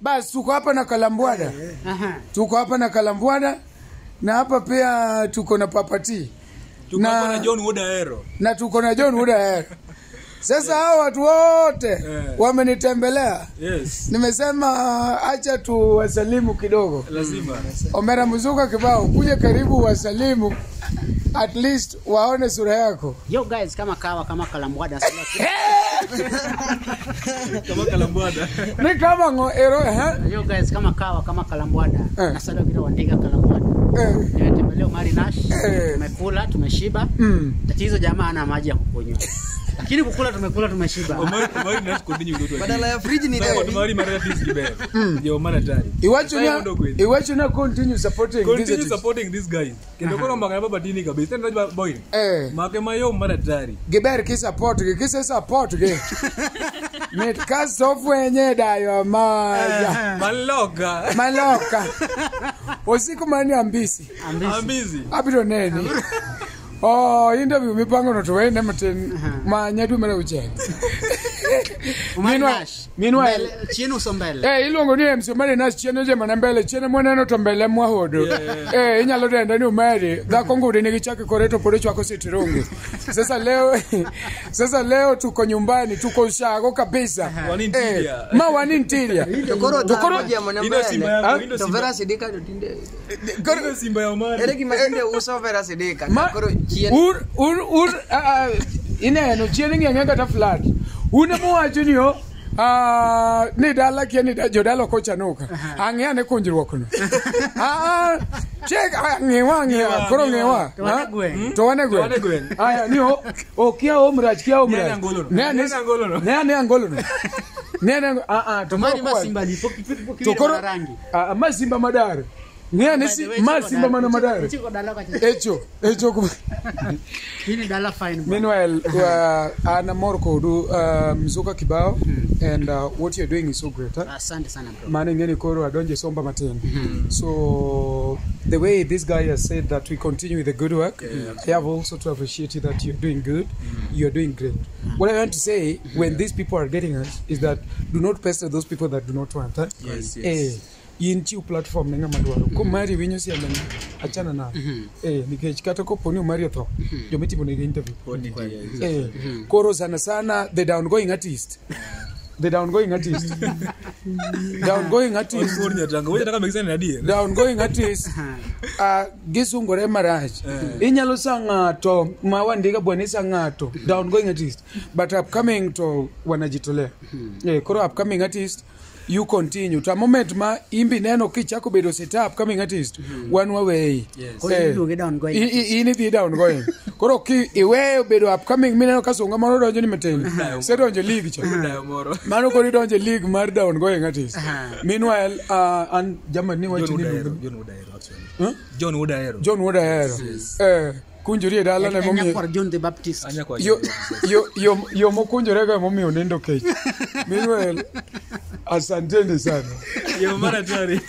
Basi tuko hapa na Kalambwada. Tuko hapa na Kalambwada na hapa pia tuko na Papati. Tuko hapa na John Woodahero. Na tuko na John Woodahero. Sasa hao watu wote wamenitembelea. Yes. Nimesema acha tu wasalimu kidogo. Lazima. Omera Mzuka KIBAO, kuja karibu wasalimu. At least waone sura yako. Yo guys, kama kawa kama Kalambwada. Kama Kalambwada. Ni kama ngoero Yo guys, kama kawa kama Kalambwada. Nasada bila wandiga Kalambwada. Nimetembelea Omari Nash. Tumekula, tumeshiba. Tatizo jamaa ana maji ya kukunywa. Lakini kukula tumekula tumeshiba. Omari Nash continue kutoa. Badala ya fridge ni ndio. Omari mara please kibere. Ndio Omari tayari. Iwachu na continue supporting this guy. Kendo kono magana baba dini kabisa. Ndio boy. Makema yo Omari tayari. Gibere ki support ge. Net cast off wenye dayo maja. Maloka. Usiku mani ambisi. Abiro neni. Oh, interview mipango no tuende mten manyadu mara uje. Meanwhile chino sombele. Ilongo ni Omari Nash cheno je manambele cheno mwana no tombele mwahodo. Inyalo denda ni Omari da kongo ni gichake koreto porecho wako sitirungi. Sasa leo tuko nyumbani tuko ushago kabisa. Wanintilia. Dokoro ya manambele. Tovera sidika dotinde. Koro simba ya Omari. Eleki matinde uso vera sidika. Ine no chieni nganga ta flat. Una muwacho ni yo ne dala kieni da jodalo kochanuka. Ang'e ne konjruok no. Check ng'ewa koro ng'ewa. To wane gwen. Aya ni okia omrach kia omrach. Ne angolo no. Ne to mari masimba lipo kipi rangi. Masimba madare. Nisi masimba mana madare. Echo. Ini dala fine. Meanwhile, ana morko do Mzuka KIBAO and what you're doing is so great. Asante sana bro. Mane ngeni koro adonje somba maten. So the way this guy has said that we continue with the good work, I have also to appreciate you that you're doing good. You're doing great. What I want to say when these people are getting us is that do not pester those people that do not want. Yes. Inchi platform nenga madwaro ko mari winyo si amana achana na nikech kata ko poni Omari tho jomiti bone interview koro sana the downgoing artist gisungore maraj inyalo sangato mawandika bwane sangato downgoing artist but upcoming to wanajitolea koro upcoming artist you continue to a moment ma imbi neno kichako bedo setup coming artist one way ini the down going koro ki iwe bedo upcoming mineno kasonga mano donjo ni meten se donjo league cha mano ko donjo league mar down going artist meanwhile and jamani wachi ni John Woodahero kunjuri dala na momi John the Baptist yo mokunjore ga momi onendo kech meanwhile asanteni sana yo Omari tayari